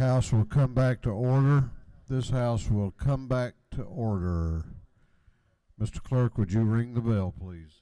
House will come back to order. This House will come back to order. Mr. Clerk, would you ring the bell, please?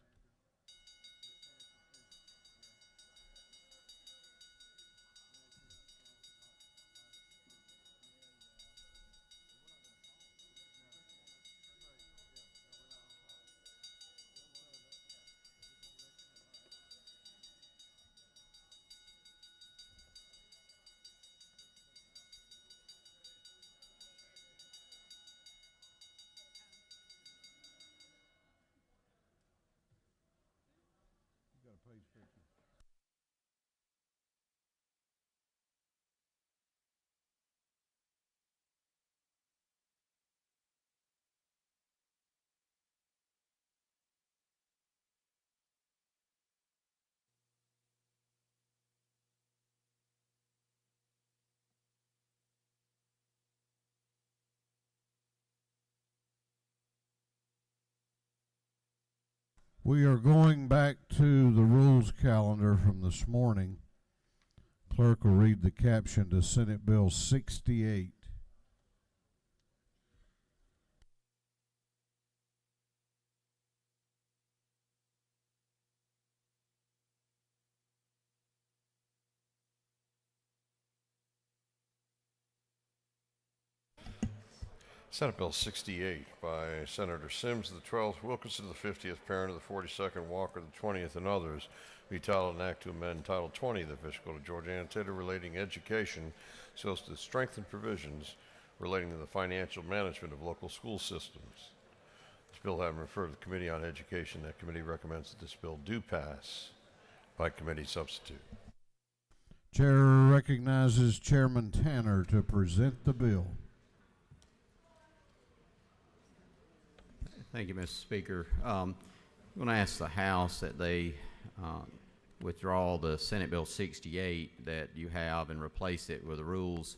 We are going back to the rules calendar from this morning. Clerk will read the caption to Senate Bill 68. Senate Bill 68 by Senator Sims, the 12th, Wilkinson, the 50th, Parent of the 42nd, Walker, the 20th, and others, be titled an act to amend Title 20 of the Official Code of Georgia annotated relating education so as to strengthen provisions relating to the financial management of local school systems. This bill having referred to the Committee on Education, that committee recommends that this bill do pass by committee substitute. Chair recognizes Chairman Tanner to present the bill. Thank you, Mr. Speaker. I'm going to ask the House that they withdraw the Senate Bill 68 that you have and replace it with a rules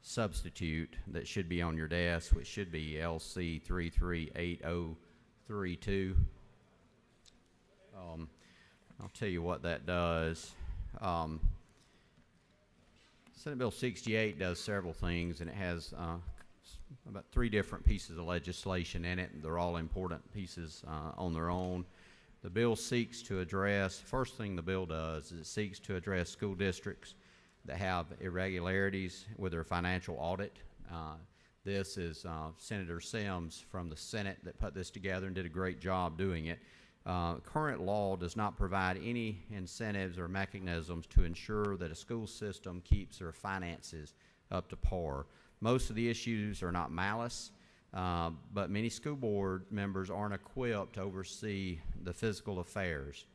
substitute that should be on your desk, which should be LC 338032. I'll tell you what that does. Senate Bill 68 does several things, and it has about 3 different pieces of legislation in it. They're all important pieces on their own. The bill seeks to address, first thing the bill does is it seeks to address school districts that have irregularities with their financial audit. This is Senator Sims from the Senate that put this together and did a great job doing it. Current law does not provide any incentives or mechanisms to ensure that a school system keeps their finances up to par. Most of the issues are not malice, but many school board members aren't equipped to oversee the physical affairs.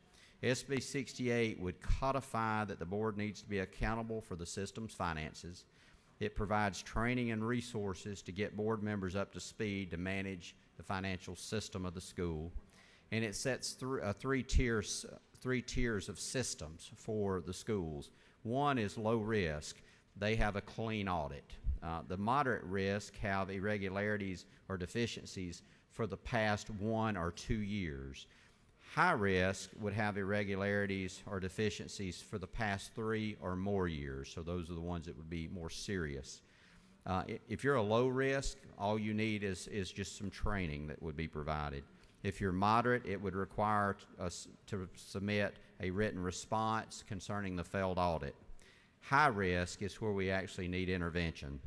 SB 68 would codify that the board needs to be accountable for the system's finances. It provides training and resources to get board members up to speed to manage the financial system of the school. And it sets three tiers of systems for the schools. One is low risk. They have a clean audit. The moderate risk have irregularities or deficiencies for the past 1 or 2 years. High risk would have irregularities or deficiencies for the past 3 or more years. So those are the ones that would be more serious. If you're a low risk, all you need is just some training that would be provided. If you're moderate, it would require us to submit a written response concerning the failed audit. High risk is where we actually need intervention.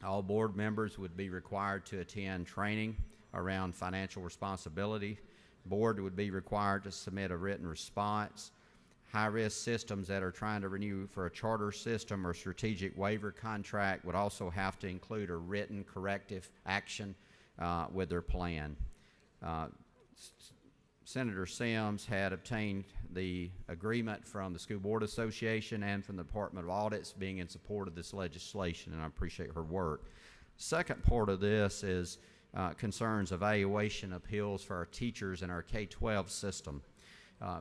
All board members would be required to attend training around financial responsibility. Board would be required to submit a written response. High-risk systems that are trying to renew for a charter system or strategic waiver contract would also have to include a written corrective action with their plan. Senator Sims had obtained the agreement from the School Board Association and from the Department of Audits being in support of this legislation, and I appreciate her work. Second part of this is concerns evaluation appeals for our teachers in our K-12 system.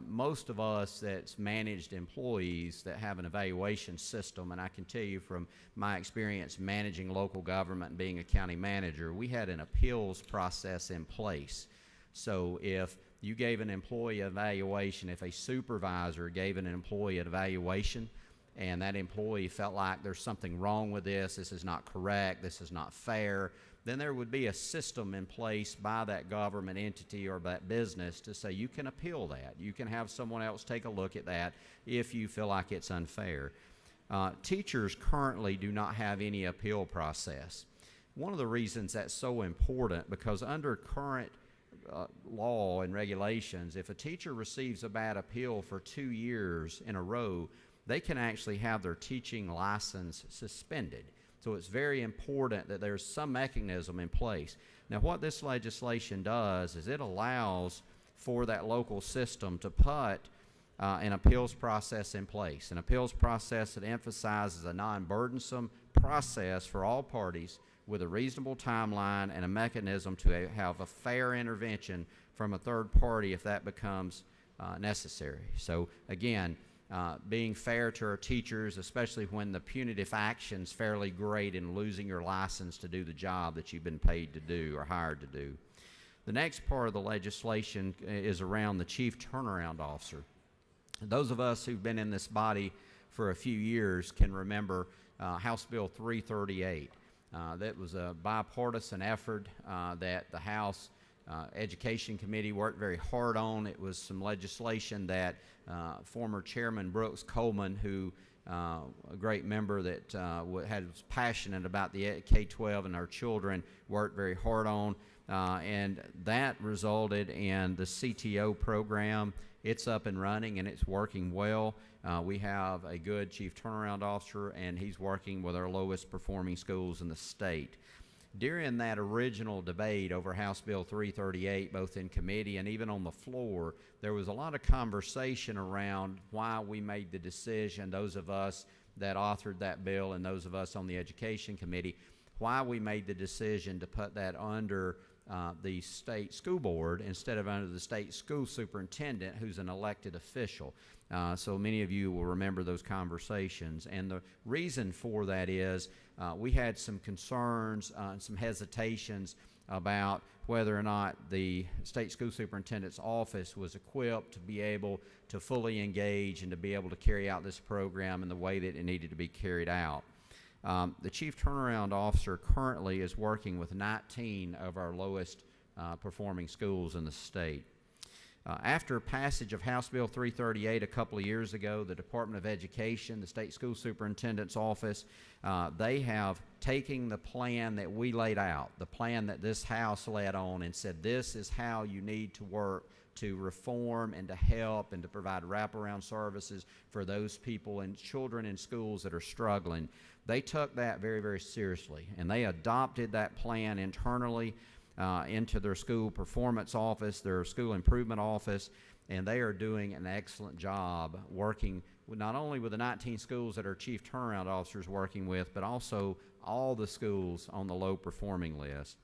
Most of us that's managed employees that have an evaluation system, and I can tell you from my experience managing local government and being a county manager, we had an appeals process in place. So if you gave an employee evaluation, if a supervisor gave an employee an evaluation, and that employee felt like there's something wrong with this is not correct, this is not fair, then there would be a system in place by that government entity or that business to say you can appeal that. You can have someone else take a look at that if you feel like it's unfair. Teachers currently do not have any appeal process. One of the reasons that's so important, because under current law and regulations, if a teacher receives a bad appeal for 2 years in a row, they can actually have their teaching license suspended. So it's very important that there's some mechanism in place. Now, what this legislation does is it allows for that local system to put an appeals process in place, an appeals process that emphasizes a non-burdensome process for all parties with a reasonable timeline and a mechanism to have a fair intervention from a third party if that becomes necessary. So again, being fair to our teachers, especially when the punitive action's fairly great in losing your license to do the job that you've been paid to do or hired to do. The next part of the legislation is around the chief turnaround officer. Those of us who've been in this body for a few years can remember House Bill 338. That was a bipartisan effort that the House Education Committee worked very hard on. It was some legislation that former Chairman Brooks Coleman, who a great member that was passionate about the K-12 and our children, worked very hard on. And that resulted in the CTO program. It's up and running and it's working well. We have a good chief turnaround officer, and he's working with our lowest performing schools in the state. During that original debate over House Bill 338, both in committee and even on the floor, there was a lot of conversation around why we made the decision, those of us that authored that bill and those of us on the Education Committee, why we made the decision to put that under the state school board instead of under the state school superintendent, who's an elected official. So many of you will remember those conversations. And the reason for that is we had some concerns and some hesitations about whether or not the state school superintendent's office was equipped to be able to fully engage and to be able to carry out this program in the way that it needed to be carried out. The chief turnaround officer currently is working with 19 of our lowest performing schools in the state. After passage of House Bill 338 a couple of years ago, the Department of Education, the state school superintendent's office, they have taken the plan that we laid out, the plan that this House led on, and said this is how you need to work to reform and to help and to provide wraparound services for those people and children in schools that are struggling. They took that very, very seriously, and they adopted that plan internally into their school performance office, their school improvement office, and they are doing an excellent job working with not only with the 19 schools that our chief turnaround officer is working with, but also all the schools on the low performing list.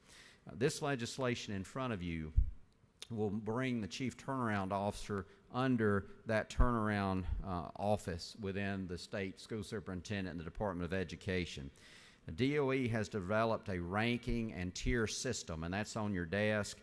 This legislation in front of you will bring the chief turnaround officer under that turnaround office within the state school superintendent and the Department of Education. The DOE has developed a ranking and tier system, and that's on your desk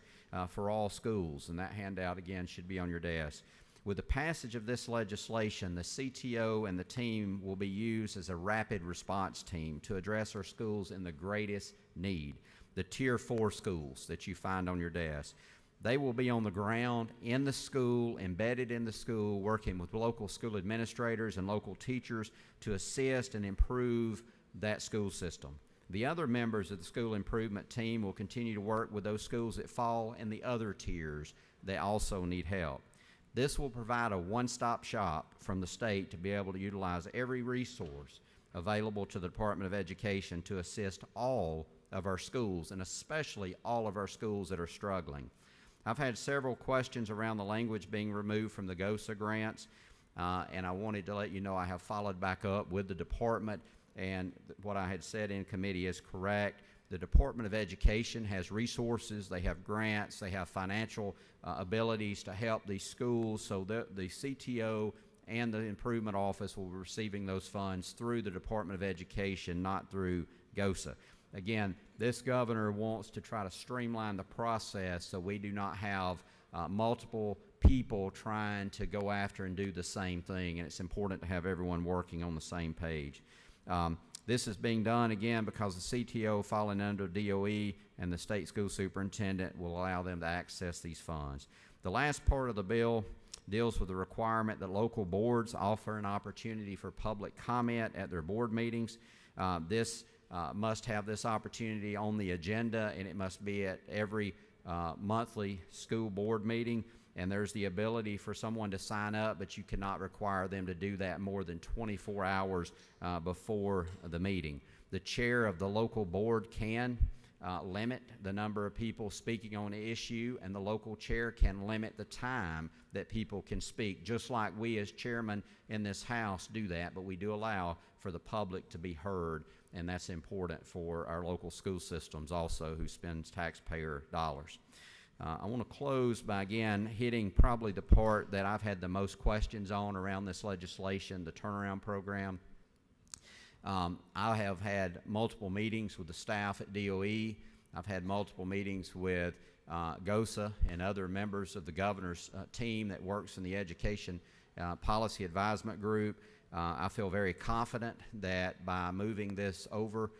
for all schools, and that handout again should be on your desk. With the passage of this legislation, the CTO and the team will be used as a rapid response team to address our schools in the greatest need, the Tier 4 schools that you find on your desk. They will be on the ground in the school, embedded in the school, working with local school administrators and local teachers to assist and improve that school system. The other members of the school improvement team will continue to work with those schools that fall in the other tiers that also need help. This will provide a one-stop shop from the state to be able to utilize every resource available to the Department of Education to assist all of our schools, and especially all of our schools that are struggling. I've had several questions around the language being removed from the GOSA grants, and I wanted to let you know I have followed back up with the department, and what I had said in committee is correct. The Department of Education has resources, they have grants, they have financial abilities to help these schools, so the CTO and the improvement office will be receiving those funds through the Department of Education, not through GOSA. Again, this governor wants to try to streamline the process so we do not have multiple people trying to go after and do the same thing, and it's important to have everyone working on the same page. This is being done, again, because the CTO falling under DOE and the state school superintendent will allow them to access these funds. The last part of the bill deals with the requirement that local boards offer an opportunity for public comment at their board meetings. This must have this opportunity on the agenda, and it must be at every monthly school board meeting. And there's the ability for someone to sign up, but you cannot require them to do that more than 24 hours before the meeting. The chair of the local board can limit the number of people speaking on an issue, and the local chair can limit the time that people can speak, just like we as chairmen in this House do that, but we do allow for the public to be heard, and that's important for our local school systems also, who spends taxpayer dollars. I want to close by, again, hitting probably the part that I've had the most questions on around this legislation, the turnaround program. I have had multiple meetings with the staff at DOE. I've had multiple meetings with GOSA and other members of the governor's team that works in the Education Policy Advisement Group. I feel very confident that by moving this over,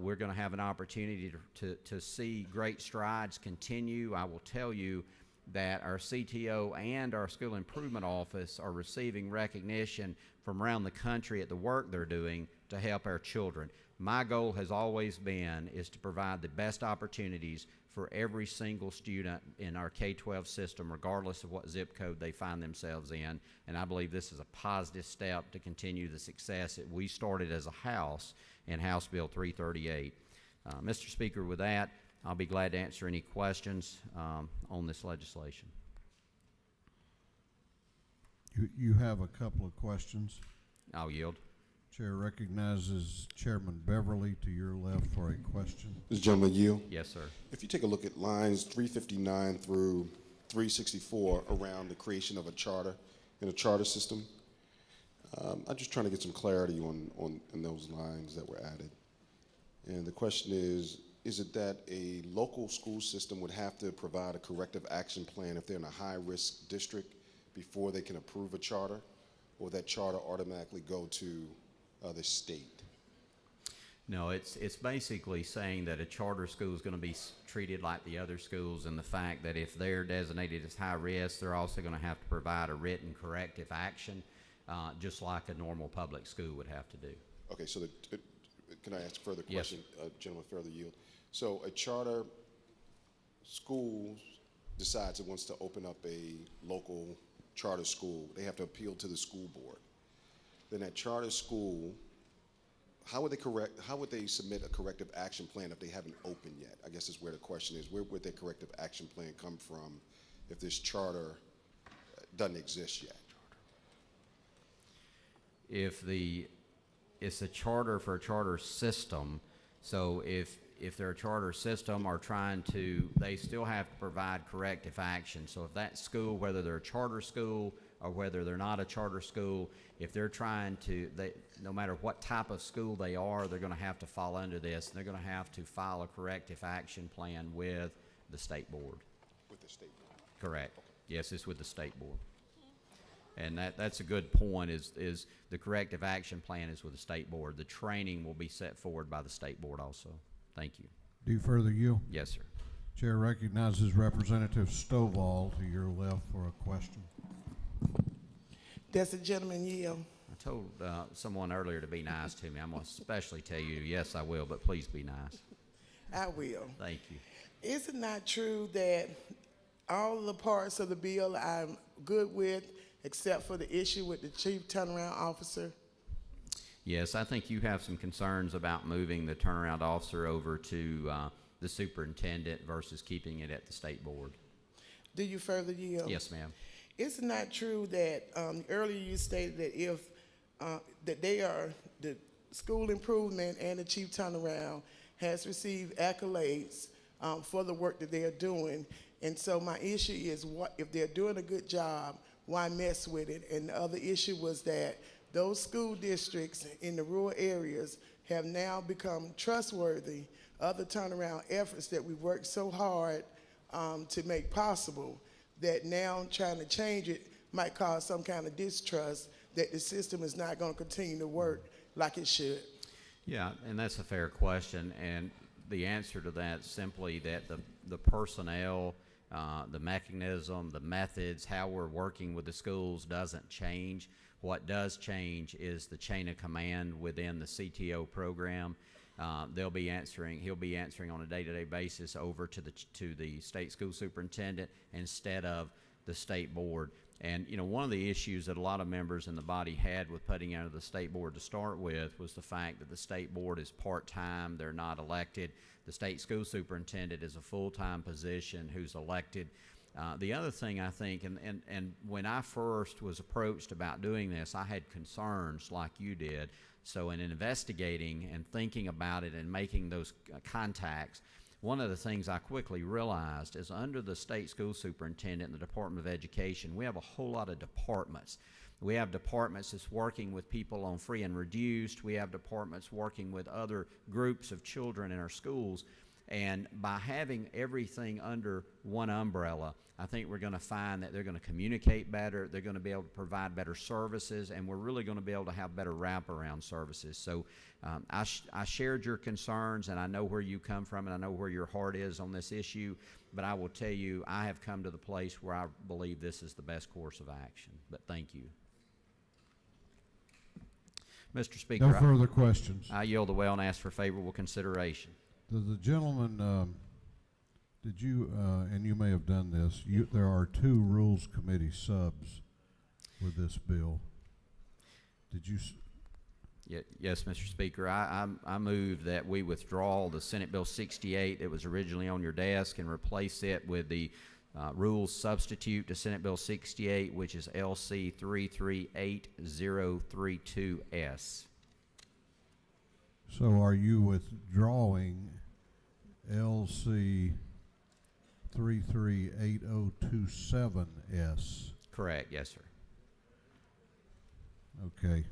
we're going to have an opportunity to see great strides continue. I will tell you that our CTO and our School Improvement Office are receiving recognition from around the country at the work they're doing to help our children. My goal has always been is to provide the best opportunities for every single student in our K-12 system, regardless of what zip code they find themselves in. And I believe this is a positive step to continue the success that we started as a House in House Bill 338. Mr. Speaker, with that, I'll be glad to answer any questions on this legislation. You have a couple of questions. I'll yield. Chair recognizes Chairman Beverly to your left for a question. This gentleman yield. Yes, sir. If you take a look at lines 359 through 364 around the creation of a charter in a charter system, I'm just trying to get some clarity on those lines that were added. And the question is it that a local school system would have to provide a corrective action plan if they're in a high-risk district before they can approve a charter, or that charter automatically go to the state? No, it's basically saying that a charter school is going to be treated like the other schools, and the fact that if they're designated as high risk, they're also going to have to provide a written corrective action, just like a normal public school would have to do. Okay, so can I ask a further Yes. question? Gentleman, further yield. So a charter school decides it wants to open up a local charter school. They have to appeal to the school board. Then that charter school, how would they submit a corrective action plan if they haven't opened yet? I guess is where the question is. Where would their corrective action plan come from if this charter doesn't exist yet? It's a charter for a charter system, so if they're a charter system or they still have to provide corrective action. So if that school, whether they're a charter school or whether they're not a charter school, if they're no matter what type of school they are, they're going to have to fall under this, and they're going to have to file a corrective action plan with the state board. With the state board? Correct. Okay. Yes, it's with the state board. And that's a good point, is the corrective action plan is with the state board. The training will be set forward by the state board also. Thank you. Do you further yield? Yes, sir. Chair recognizes Representative Stovall to your left for a question. Does the gentleman yield? I told someone earlier to be nice to me. I'm going to especially tell you, yes, I will, but please be nice. I will. Thank you. Is it not true that all the parts of the bill I'm good with, except for the issue with the chief turnaround officer? Yes, I think you have some concerns about moving the turnaround officer over to the superintendent versus keeping it at the state board. Do you further yield? Yes, ma'am. Is it not true that earlier you stated that if that they are the school improvement and the chief turnaround has received accolades for the work that they are doing, and so my issue is, what if they're doing a good job, why mess with it? And the other issue was that those school districts in the rural areas have now become trustworthy of the turnaround efforts that we worked so hard to make possible. that now trying to change it might cause some kind of distrust that the system is not going to continue to work like it should. Yeah, and that's a fair question, and the answer to that is simply that the personnel, the mechanism, the methods, how we're working with the schools doesn't change. What does change is the chain of command within the CTO program. He'll be answering on a day-to-day basis over to the state school superintendent instead of the state board. And one of the issues that a lot of members in the body had with putting out of the state board to start with was the fact that the state board is part-time, they're not elected. The state school superintendent is a full-time position who's elected. The other thing I think, and when I first was approached about doing this, I had concerns like you did. So in investigating and thinking about it and making those contacts, one of the things I quickly realized is under the state school superintendent and the Department of Education, we have a whole lot of departments. We have departments that's working with people on free and reduced. We have departments working with other groups of children in our schools. And by having everything under one umbrella, I think we're going to find that they're going to communicate better, they're going to be able to provide better services, and we're really going to be able to have better wraparound services. So I shared your concerns, and I know where you come from, and I know where your heart is on this issue, but I will tell you, I have come to the place where I believe this is the best course of action. But thank you. Mr. Speaker, No further questions. I yield the well and ask for favorable consideration. The gentleman, did you, and you may have done this, there are 2 Rules Committee subs with this bill. Did you? Yes, Mr. Speaker. I move that we withdraw the Senate Bill 68 that was originally on your desk and replace it with the rules substitute to Senate Bill 68, which is LC 338032S. So are you withdrawing LC 338027S? Correct, yes, sir. Okay.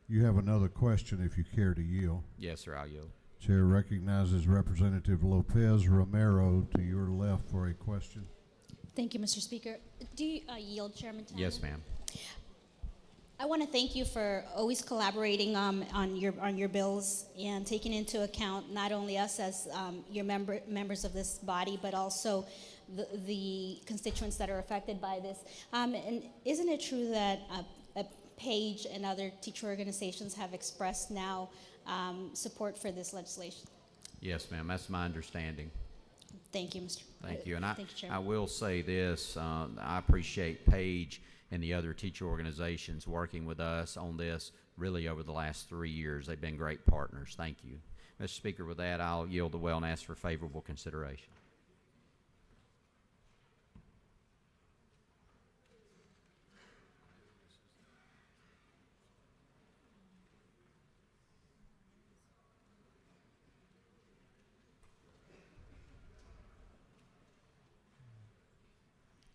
You have another question if you care to yield. Yes, sir, I'll yield. Chair recognizes Representative Lopez Romero to your left for a question. Thank you, Mr. Speaker. Do you yield, Chairman Tanner? Yes, ma'am. I want to thank you for always collaborating on your bills and taking into account not only us as your members of this body, but also the constituents that are affected by this. And isn't it true that Page and other teacher organizations have expressed now support for this legislation? Yes, ma'am. That's my understanding. Thank you, Mr. Thank you. And Thank you, Chairman. I will say this, I appreciate Paige and the other teacher organizations working with us on this really over the last 3 years. They've been great partners. Thank you. Mr. Speaker, with that, I'll yield the well and ask for favorable consideration.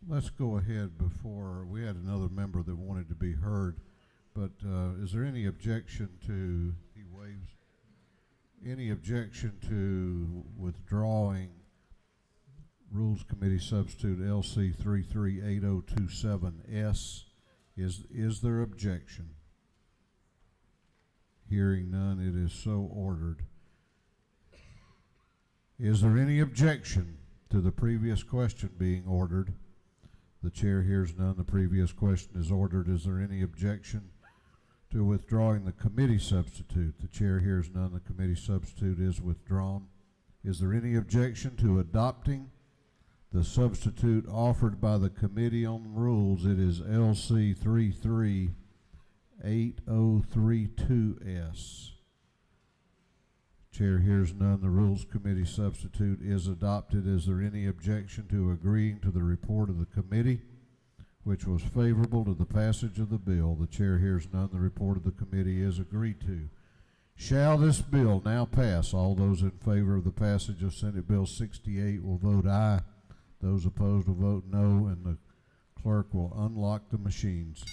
Let's go ahead before, we had another member that wanted to be heard, but is there any objection to, he waives, any objection to withdrawing Rules Committee Substitute LC 338027S? Is there objection? Hearing none, it is so ordered. Is there any objection to the previous question being ordered? The chair hears none. The previous question is ordered. Is there any objection to withdrawing the committee substitute? The chair hears none. The committee substitute is withdrawn. Is there any objection to adopting the substitute offered by the Committee on Rules? It is LC 338032S. Chair hears none. The Rules Committee substitute is adopted. Is there any objection to agreeing to the report of the committee, which was favorable to the passage of the bill? The chair hears none. The report of the committee is agreed to. Shall this bill now pass? All those in favor of the passage of Senate Bill 68 will vote aye. Those opposed will vote no, and the clerk will unlock the machines.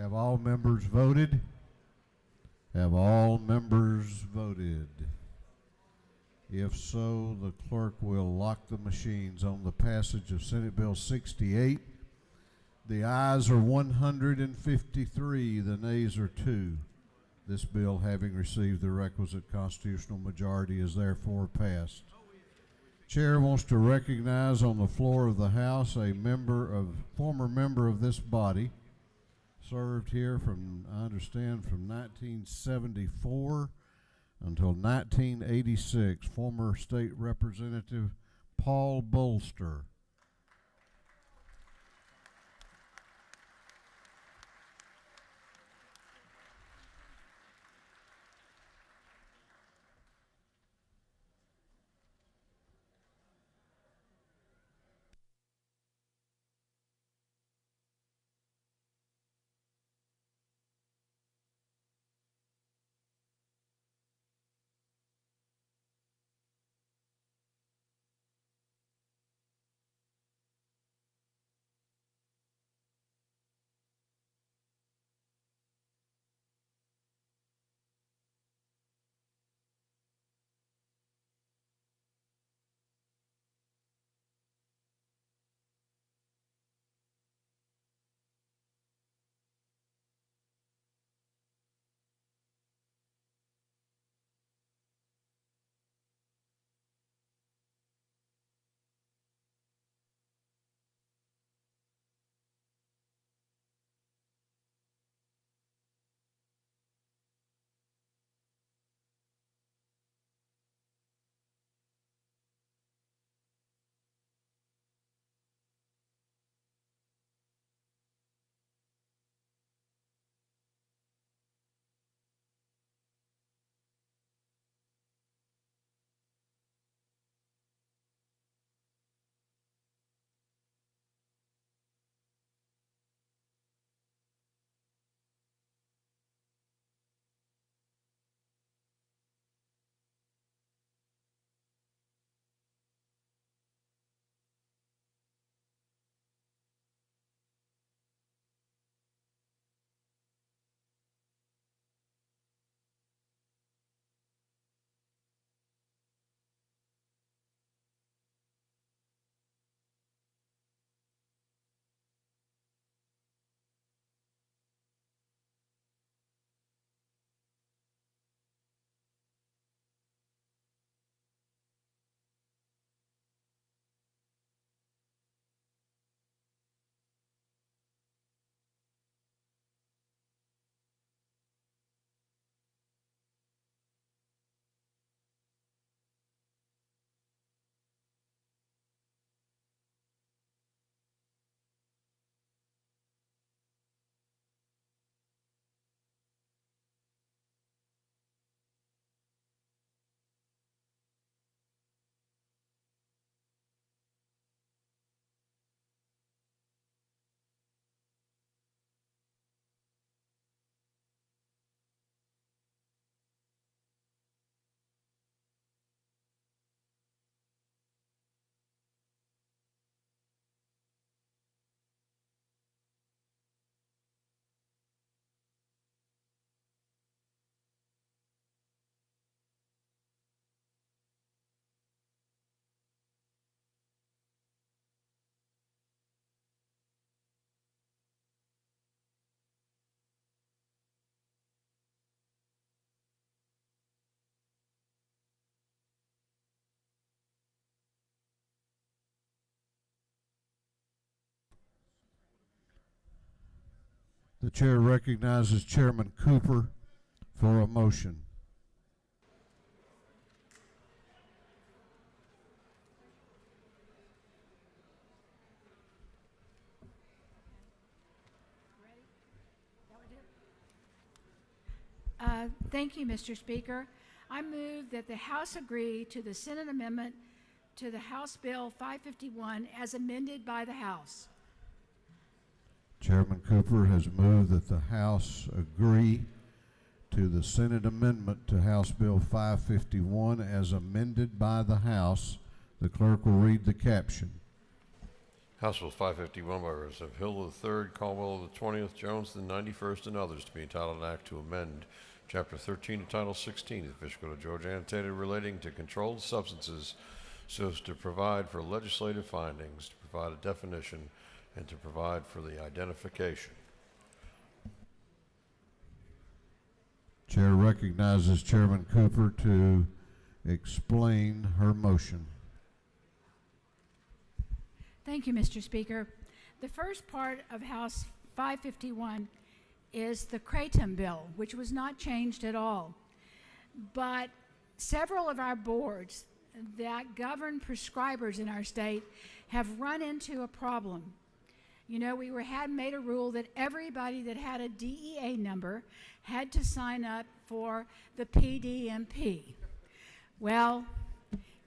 Have all members voted? Have all members voted? If so, the clerk will lock the machines on the passage of Senate Bill 68. The ayes are 153, the nays are 2. This bill, having received the requisite constitutional majority, is therefore passed. Chair wants to recognize on the floor of the House a former member of this body, served here from, I understand, from 1974 until 1986, former State Representative Paul Bolster. The chair recognizes Chairman Cooper for a motion. Thank you, Mr. Speaker. I move that the House agree to the Senate amendment to the House Bill 551 as amended by the House. Chairman Cooper has moved that the House agree to the Senate amendment to House Bill 551 as amended by the House. The clerk will read the caption. House Bill 551 by Representative Hill III, Caldwell the 20th, Jones the 91st, and others to be entitled an act to amend Chapter 13 of Title 16 of the Official Code of Georgia annotated relating to controlled substances so as to provide for legislative findings, to provide a definition, and to provide for the identification. Chair recognizes Chairman Cooper to explain her motion. Thank you, Mr. Speaker. The first part of House 551 is the Kratom bill, which was not changed at all. But several of our boards that govern prescribers in our state have run into a problem. You know, we had made a rule that everybody that had a DEA number had to sign up for the PDMP. Well,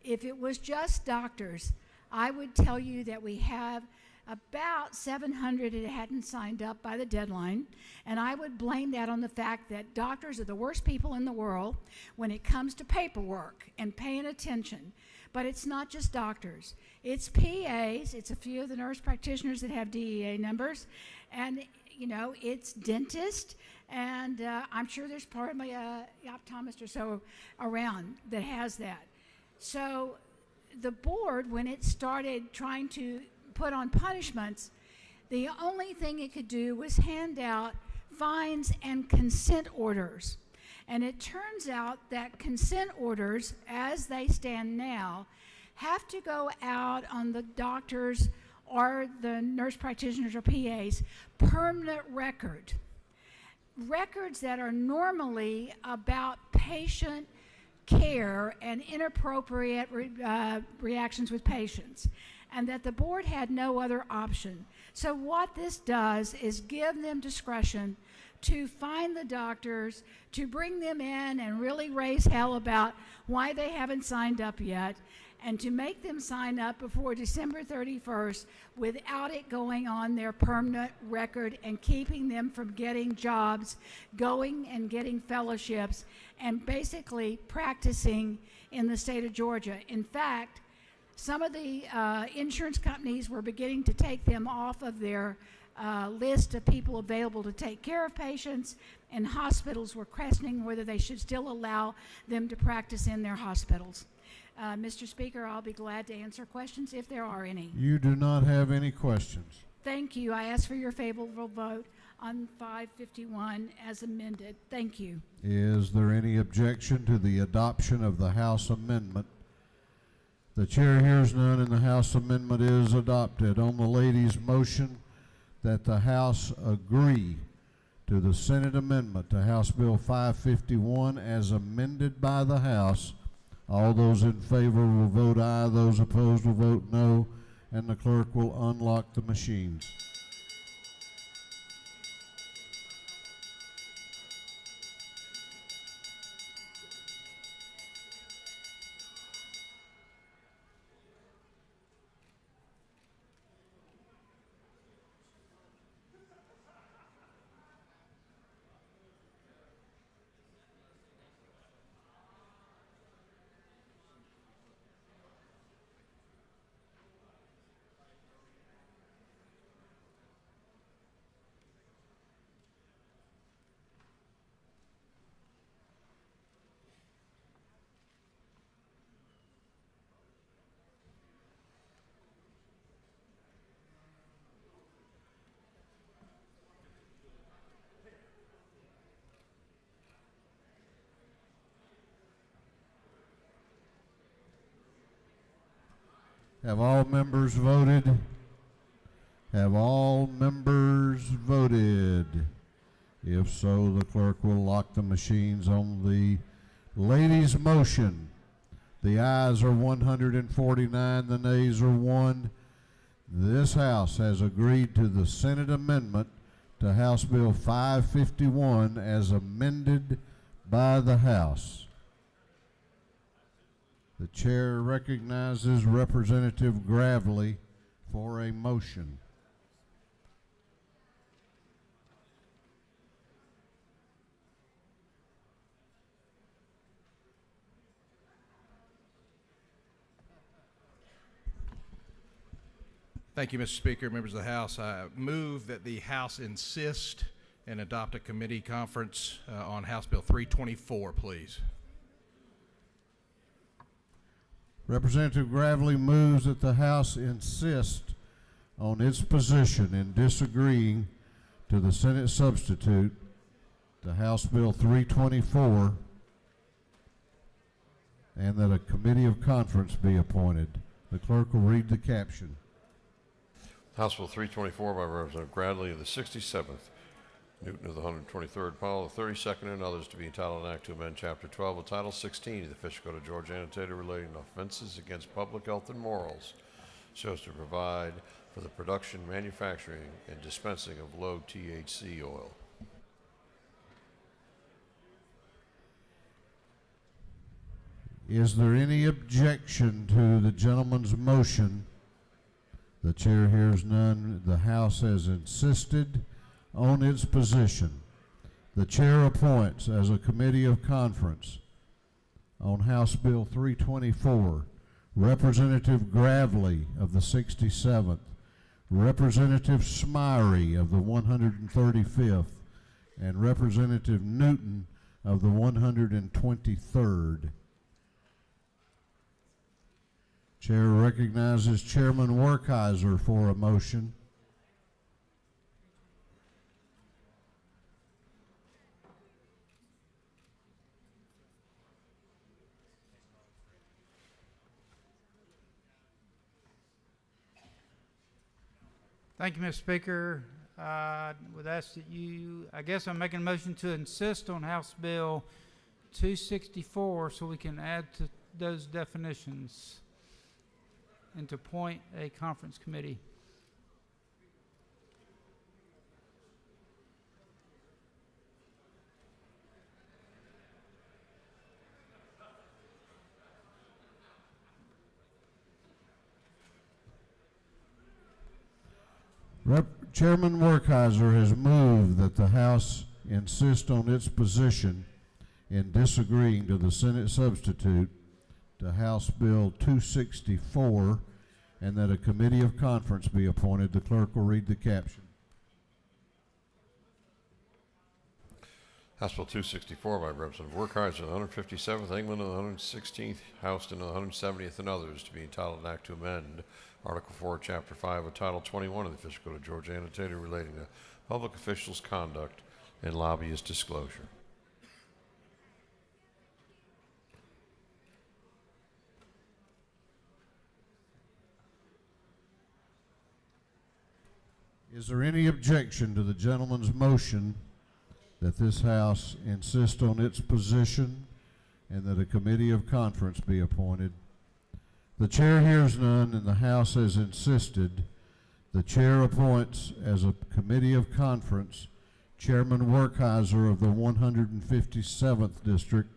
if it was just doctors, I would tell you that we have about 700 that hadn't signed up by the deadline, and I would blame that on the fact that doctors are the worst people in the world when it comes to paperwork and paying attention. But it's not just doctors. It's PAs, it's a few of the nurse practitioners that have DEA numbers, and you know, it's dentists, and I'm sure there's probably a optometrist or so around that has that. So the board, when it started trying to put on punishments, the only thing it could do was hand out fines and consent orders. And it turns out that consent orders, as they stand now, have to go out on the doctors or the nurse practitioners or PAs permanent record. Records that are normally about patient care and inappropriate reactions with patients, and that the board had no other option. So what this does is give them discretion to find the doctors, to bring them in and really raise hell about why they haven't signed up yet, and to make them sign up before December 31st without it going on their permanent record and keeping them from getting jobs, going and getting fellowships, and basically practicing in the state of Georgia. In fact, some of the insurance companies were beginning to take them off of their list of people available to take care of patients, and hospitals were questioning whether they should still allow them to practice in their hospitals. Mr. Speaker, I'll be glad to answer questions if there are any. You do not have any questions. Thank you. I ask for your favorable vote on 551 as amended. Thank you. Is there any objection to the adoption of the House amendment? The chair hears none, and the House amendment is adopted. On the lady's motion that the House agree to the Senate amendment to House Bill 551 as amended by the House, all those in favor will vote aye, those opposed will vote no, and the clerk will unlock the machines. Have all members voted? Have all members voted? If so, the clerk will lock the machines on the lady's motion. The ayes are 149, the nays are 1. This House has agreed to the Senate amendment to House Bill 551 as amended by the House. The chair recognizes Representative Gravely for a motion. Thank you, Mr. Speaker, members of the House. I move that the House insist and adopt a committee conference on House Bill 324, please. Representative Gravely moves that the House insist on its position in disagreeing to the Senate substitute to House Bill 324 and that a committee of conference be appointed. The clerk will read the caption. House Bill 324 by Representative Gradley of the 67th, Newton of the 123rd, Powell of the 32nd, and others to be entitled an act to amend Chapter 12 of Title 16 of the Official Code of Georgia annotated relating to offenses against public health and morals, so as to provide for the production, manufacturing, and dispensing of low THC oil. Is there any objection to the gentleman's motion? The chair hears none. The House has insisted on its position. The chair appoints as a committee of conference on House Bill 324 Representative Gravely of the 67th, Representative Smyrie of the 135th, and Representative Newton of the 123rd. Chair recognizes Chairman Werkheiser for a motion. Thank you, Mr. Speaker. Would ask that I guess I'm making a motion to insist on House Bill 264 so we can add to those definitions and to appoint a conference committee. Chairman Werkheiser has moved that the House insist on its position in disagreeing to the Senate substitute to House Bill 264 and that a committee of conference be appointed. The clerk will read the caption. House Bill 264 by Representative Werkheiser of the 157th, England of the 116th, Houston of the 170th, and others to be entitled an act to amend Article 4, Chapter 5 of Title 21 of the Official Code of Georgia annotated relating to public officials' conduct and lobbyist disclosure. Is there any objection to the gentleman's motion that this House insist on its position and that a committee of conference be appointed? The chair hears none and the House has insisted. The chair appoints as a committee of conference Chairman Werkheiser of the 157th District,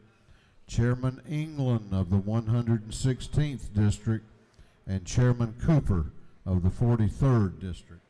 Chairman England of the 116th District, and Chairman Cooper of the 43rd District.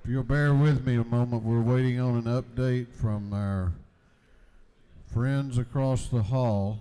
If you'll bear with me a moment, we're waiting on an update from our friends across the hall.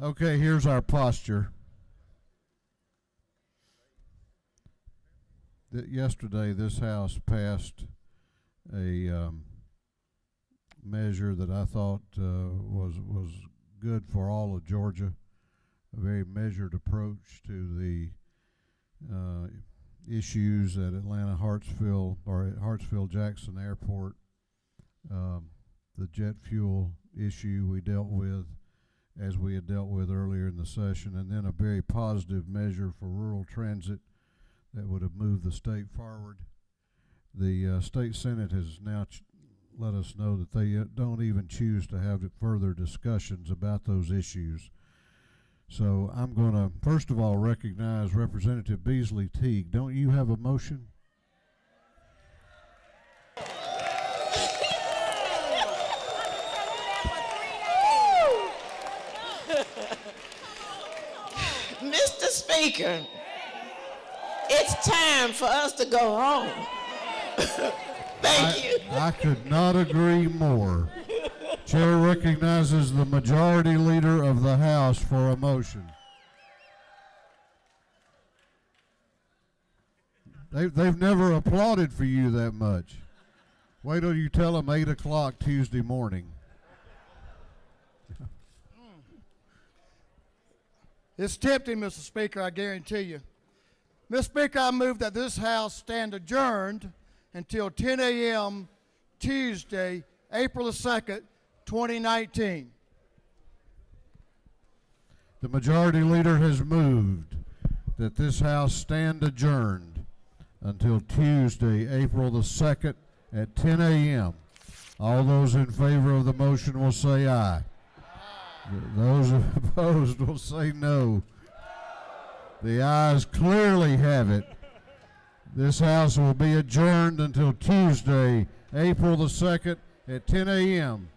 Okay, here's our posture. Yesterday, this House passed a measure that I thought was good for all of Georgia, a very measured approach to the issues at Atlanta Hartsfield or at Hartsfield Jackson Airport. The jet fuel issue we dealt with as we had dealt with earlier in the session, and then a very positive measure for rural transit that would have moved the state forward. The state Senate has now let us know that they don't even choose to have further discussions about those issues. So I'm going to, first of all, recognize Representative Beasley Teague. Don't you have a motion? Mr. Speaker, it's time for us to go home. Thank you. I could not agree more. Chair recognizes the majority leader of the House for a motion. They've never applauded for you that much. Wait till you tell them 8 o'clock Tuesday morning. It's tempting, Mr. Speaker, I guarantee you. Mr. Speaker, I move that this House stand adjourned until 10 a.m. Tuesday, April the 2nd, 2019. The majority leader has moved that this House stand adjourned until Tuesday, April the 2nd at 10 a.m. All those in favor of the motion will say aye. Those opposed will say no. The ayes clearly have it. This House will be adjourned until Tuesday, April the 2nd at 10 a.m.